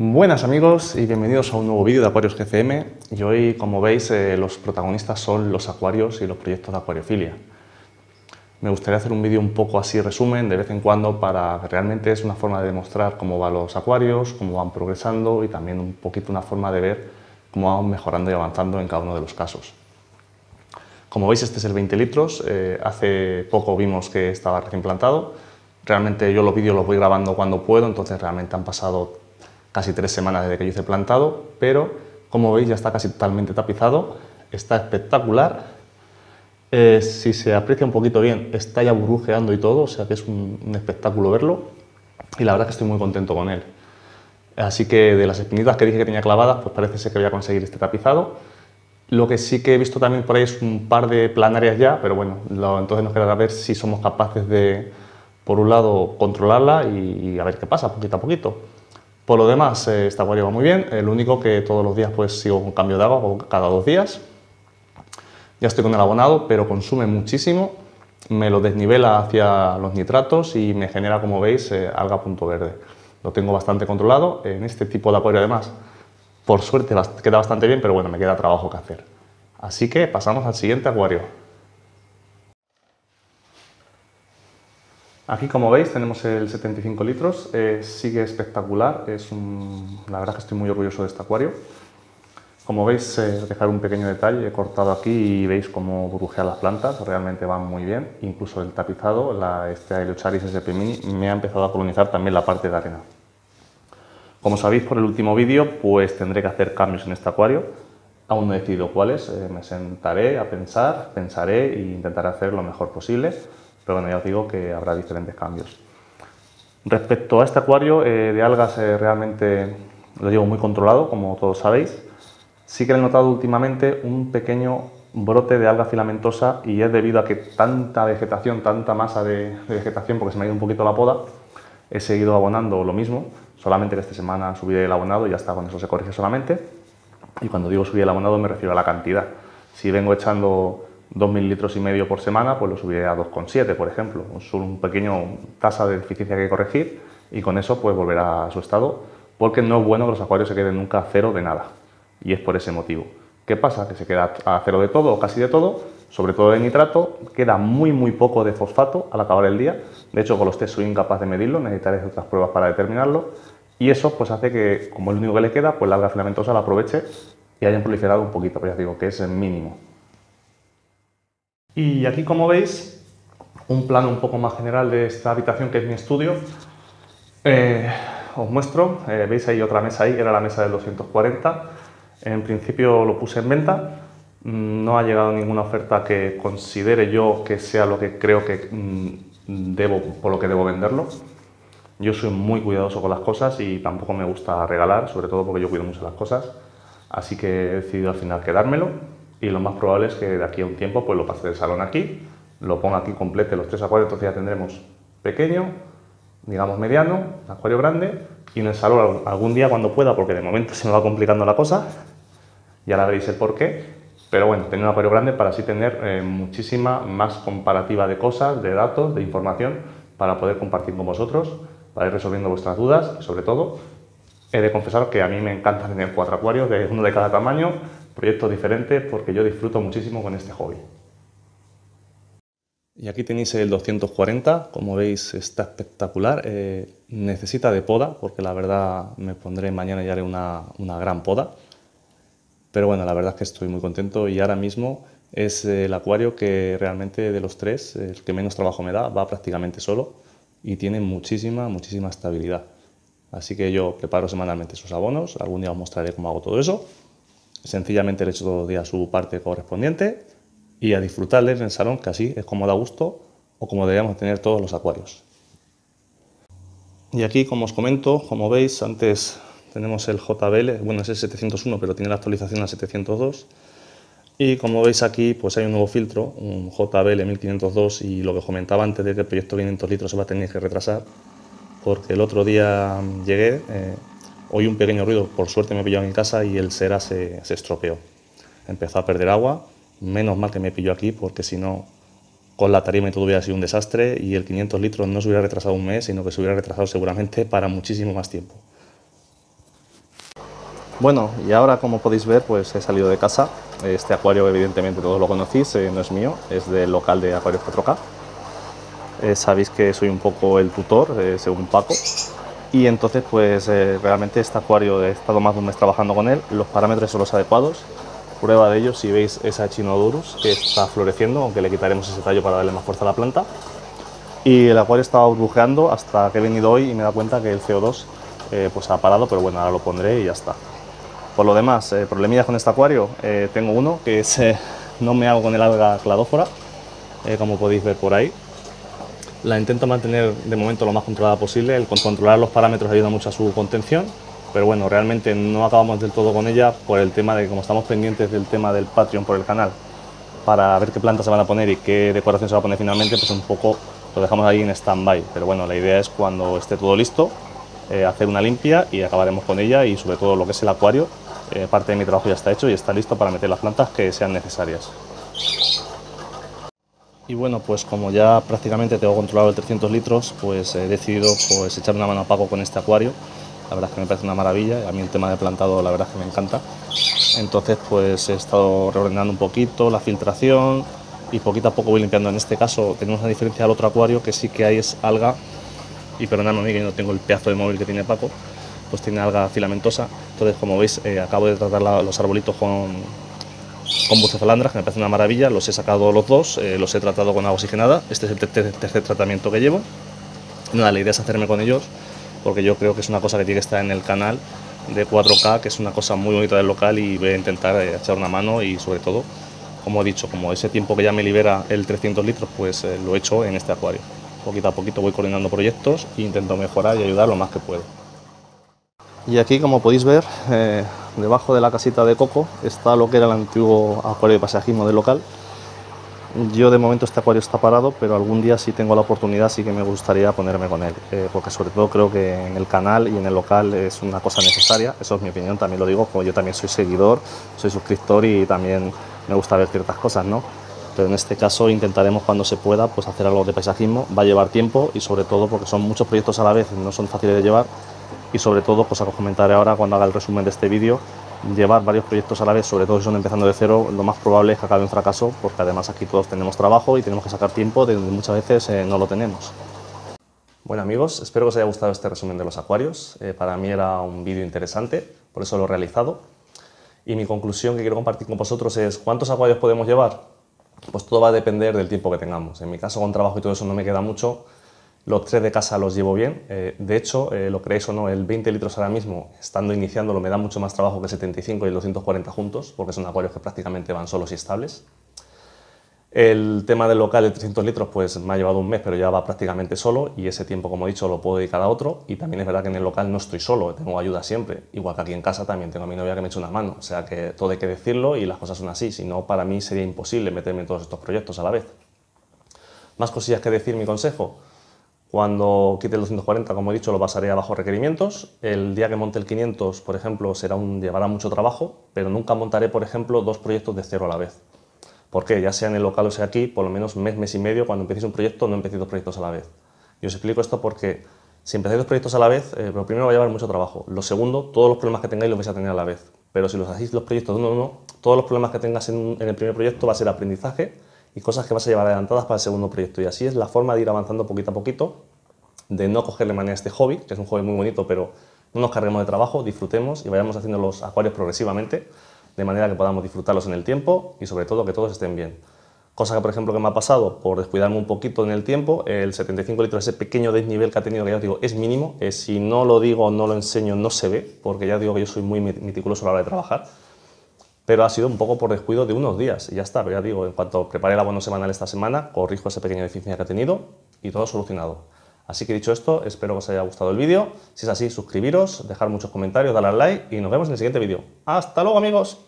Buenas amigos y bienvenidos a un nuevo vídeo de Acuarios GCM. Y hoy, como veis, los protagonistas son los acuarios y los proyectos de acuariofilia. Me gustaría hacer un vídeo un poco así resumen de vez en cuando para que realmente es una forma de demostrar cómo van los acuarios, cómo van progresando y también un poquito una forma de ver cómo van mejorando y avanzando en cada uno de los casos. Como veis, este es el 20 litros. Hace poco vimos que estaba recién plantado. Realmente yo los vídeos los voy grabando cuando puedo, entonces realmente han pasado casi 3 semanas desde que yo hice plantado, pero como veis ya está casi totalmente tapizado, está espectacular. Si se aprecia un poquito bien, está ya burbujeando y todo, o sea que es un espectáculo verlo y la verdad es que estoy muy contento con él. Así que de las espinitas que dije que tenía clavadas, pues parece ser que voy a conseguir este tapizado. Lo que sí que he visto también por ahí es un par de planarias ya, pero bueno, entonces nos quedará ver si somos capaces de, por un lado, controlarla y a ver qué pasa poquito a poquito. Por lo demás, este acuario va muy bien, lo único que todos los días pues sigo con cambio de agua cada 2 días. Ya estoy con el abonado, pero consume muchísimo, me lo desnivela hacia los nitratos y me genera, como veis, alga a punto verde. Lo tengo bastante controlado, en este tipo de acuario además, por suerte queda bastante bien, pero bueno, me queda trabajo que hacer. Así que pasamos al siguiente acuario. Aquí, como veis, tenemos el 75 litros, sigue espectacular, la verdad que estoy muy orgulloso de este acuario. Como veis, dejar un pequeño detalle, he cortado aquí y veis cómo burbujean las plantas, realmente van muy bien. Incluso el tapizado, este Aerocharis SP Mini, me ha empezado a colonizar también la parte de arena. Como sabéis por el último vídeo, pues tendré que hacer cambios en este acuario. Aún no he decidido cuáles, me sentaré a pensaré e intentaré hacer lo mejor posible, pero bueno, ya os digo que habrá diferentes cambios. Respecto a este acuario de algas, realmente lo llevo muy controlado, como todos sabéis. Sí que he notado últimamente un pequeño brote de alga filamentosa y es debido a que tanta vegetación, tanta masa de vegetación, porque se me ha ido un poquito la poda, he seguido abonando lo mismo, solamente que esta semana subiré el abonado y ya está, con eso se corrige solamente. Y cuando digo subir el abonado me refiero a la cantidad. Si vengo echando 2,5 litros por semana, pues lo subiré a 2,7, por ejemplo. Es un pequeño tasa de deficiencia que hay que corregir y con eso pues volverá a su estado, porque no es bueno que los acuarios se queden nunca a cero de nada. Y es por ese motivo. ¿Qué pasa? Que se queda a cero de todo o casi de todo, sobre todo de nitrato, queda muy poco de fosfato al acabar el día. De hecho, con los test soy incapaz de medirlo, necesitaré otras pruebas para determinarlo. Y eso pues hace que, como es lo único que le queda, pues la alga filamentosa la aproveche y hayan proliferado un poquito, pero ya digo que es el mínimo. Y aquí, como veis, un plano un poco más general de esta habitación que es mi estudio. Os muestro, veis ahí otra mesa ahí, era la mesa del 240. En principio lo puse en venta, no ha llegado ninguna oferta que considere yo que sea lo que creo que por lo que debo venderlo. Yo soy muy cuidadoso con las cosas y tampoco me gusta regalar, sobre todo porque yo cuido mucho las cosas. Así que he decidido al final quedármelo y lo más probable es que de aquí a un tiempo pues lo pase del salón aquí, lo ponga aquí, complete los 3 acuarios, entonces ya tendremos pequeño, digamos mediano, acuario grande y en el salón algún día cuando pueda, porque de momento se me va complicando la cosa, ya la veréis el porqué, pero bueno, tener un acuario grande para así tener muchísima más comparativa de cosas, de datos, de información para poder compartir con vosotros, para ir resolviendo vuestras dudas y sobre todo he de confesar que a mí me encanta tener 4 acuarios, uno de cada tamaño, proyectos diferentes, porque yo disfruto muchísimo con este hobby. Y aquí tenéis el 240, como veis está espectacular, necesita de poda, porque la verdad me pondré mañana y haré una gran poda. Pero bueno, la verdad es que estoy muy contento y ahora mismo es el acuario que realmente de los 3, el que menos trabajo me da, va prácticamente solo y tiene muchísima estabilidad. Así que yo preparo semanalmente sus abonos, algún día os mostraré cómo hago todo eso. Sencillamente le echo todos los días su parte correspondiente y a disfrutarles en el salón, que así es como da gusto o como deberíamos tener todos los acuarios. Y aquí, como os comento, como veis, antes tenemos el JBL, bueno, es el 701, pero tiene la actualización al 702. Y como veis aquí, pues hay un nuevo filtro, un JBL 1502, y lo que comentaba antes de que el proyecto 500 litros se va a tener que retrasar, porque el otro día llegué, oí un pequeño ruido, por suerte me pilló en casa y el Sera se estropeó. Empezó a perder agua, menos mal que me pilló aquí, porque si no, con la tarima y todo hubiera sido un desastre y el 500 litros no se hubiera retrasado un mes, sino que se hubiera retrasado seguramente para muchísimo más tiempo. Bueno, y ahora como podéis ver, pues he salido de casa. Este acuario evidentemente todos lo conocéis, no es mío, es del local de Acuarios 4K. Sabéis que soy un poco el tutor, según Paco. Y entonces pues realmente este acuario he estado más de un mes trabajando con él, los parámetros son los adecuados. Prueba de ello, si veis esa Echinodurus que está floreciendo, aunque le quitaremos ese tallo para darle más fuerza a la planta. Y el acuario estaba burbujeando hasta que he venido hoy y me he dado cuenta que el CO2 pues ha parado, pero bueno, ahora lo pondré y ya está. Por lo demás, problemillas con este acuario, tengo uno que es no me hago con el alga cladófora, como podéis ver por ahí. La intento mantener de momento lo más controlada posible, el controlar los parámetros ayuda mucho a su contención, pero bueno, realmente no acabamos del todo con ella por el tema de que como estamos pendientes del tema del Patreon por el canal, para ver qué plantas se van a poner y qué decoración se va a poner finalmente, pues un poco lo dejamos ahí en stand-by, pero bueno, la idea es cuando esté todo listo, hacer una limpia y acabaremos con ella y sobre todo lo que es el acuario, parte de mi trabajo ya está hecho y está listo para meter las plantas que sean necesarias. Y bueno, pues como ya prácticamente tengo controlado el 300 litros, pues he decidido pues echar una mano a Paco con este acuario. La verdad es que me parece una maravilla, a mí el tema de plantado la verdad es que me encanta. Entonces pues he estado reordenando un poquito la filtración y poquito a poco voy limpiando. En este caso tenemos una diferencia al otro acuario que sí que hay es alga, y perdonadme a mí que no tengo el pedazo de móvil que tiene Paco, pues tiene alga filamentosa. Entonces como veis acabo de tratar los arbolitos con bucefalandras, que me parece una maravilla. Los he sacado los dos, los he tratado con agua oxigenada. Este es el tercer tratamiento que llevo. Nada, la idea es hacerme con ellos, porque yo creo que es una cosa que tiene que estar en el canal de 4K, que es una cosa muy bonita del local, y voy a intentar echar una mano y sobre todo, como he dicho, como ese tiempo que ya me libera el 300 litros, pues lo he hecho en este acuario. Poquito a poquito voy coordinando proyectos e intento mejorar y ayudar lo más que puedo. Y aquí, como podéis ver, debajo de la casita de Coco está lo que era el antiguo acuario de paisajismo del local. Yo de momento este acuario está parado, pero algún día si tengo la oportunidad sí que me gustaría ponerme con él, porque sobre todo creo que en el canal y en el local es una cosa necesaria. Eso es mi opinión, también lo digo, como yo también soy seguidor, soy suscriptor y también me gusta ver ciertas cosas, ¿no? Pero en este caso intentaremos cuando se pueda pues hacer algo de paisajismo. Va a llevar tiempo y sobre todo porque son muchos proyectos a la vez, no son fáciles de llevar. Y sobre todo, cosa que os comentaré ahora cuando haga el resumen de este vídeo, llevar varios proyectos a la vez, sobre todo si son empezando de cero, lo más probable es que acabe en fracaso, porque además aquí todos tenemos trabajo y tenemos que sacar tiempo de donde muchas veces no lo tenemos. Bueno amigos, espero que os haya gustado este resumen de los acuarios. Para mí era un vídeo interesante, por eso lo he realizado. Y mi conclusión que quiero compartir con vosotros es: ¿cuántos acuarios podemos llevar? Pues todo va a depender del tiempo que tengamos. En mi caso, con trabajo y todo eso no me queda mucho. Los 3 de casa los llevo bien. De hecho, lo creéis o no, el 20 litros ahora mismo, estando iniciándolo, me da mucho más trabajo que 75 y el 240 juntos, porque son acuarios que prácticamente van solos y estables. El tema del local de 300 litros pues me ha llevado un mes, pero ya va prácticamente solo, y ese tiempo, como he dicho, lo puedo dedicar a otro. Y también es verdad que en el local no estoy solo, tengo ayuda siempre, igual que aquí en casa también tengo a mi novia que me echa una mano. O sea que todo hay que decirlo y las cosas son así, si no para mí sería imposible meterme en todos estos proyectos a la vez. Más cosillas que decir, mi consejo: cuando quite el 240, como he dicho, lo pasaré a bajo requerimientos. El día que monte el 500, por ejemplo, llevará mucho trabajo, pero nunca montaré, por ejemplo, 2 proyectos de cero a la vez. ¿Por qué? Ya sea en el local o sea aquí, por lo menos mes y medio, cuando empecéis un proyecto, no empecéis 2 proyectos a la vez. Y os explico esto porque si empezáis 2 proyectos a la vez, lo primero va a llevar mucho trabajo. Lo segundo, todos los problemas que tengáis los vais a tener a la vez. Pero si los hacéis los proyectos de uno en uno, todos los problemas que tengas en el primer proyecto va a ser aprendizaje y cosas que vas a llevar adelantadas para el segundo proyecto. Y así es la forma de ir avanzando poquito a poquito, de no cogerle manía a este hobby, que es un hobby muy bonito, pero no nos carguemos de trabajo, disfrutemos y vayamos haciendo los acuarios progresivamente, de manera que podamos disfrutarlos en el tiempo y sobre todo que todos estén bien. Cosa que, por ejemplo, que me ha pasado por descuidarme un poquito en el tiempo, el 75 litros, ese pequeño desnivel que ha tenido, que ya os digo, es mínimo. Si no lo digo, no lo enseño, no se ve, porque ya digo que yo soy muy meticuloso a la hora de trabajar. Pero ha sido un poco por descuido de unos días y ya está. Pero ya digo, en cuanto prepare el abono semanal esta semana, corrijo esa pequeña deficiencia que ha tenido y todo solucionado. Así que dicho esto, espero que os haya gustado el vídeo. Si es así, suscribiros, dejar muchos comentarios, darle al like y nos vemos en el siguiente vídeo. ¡Hasta luego, amigos!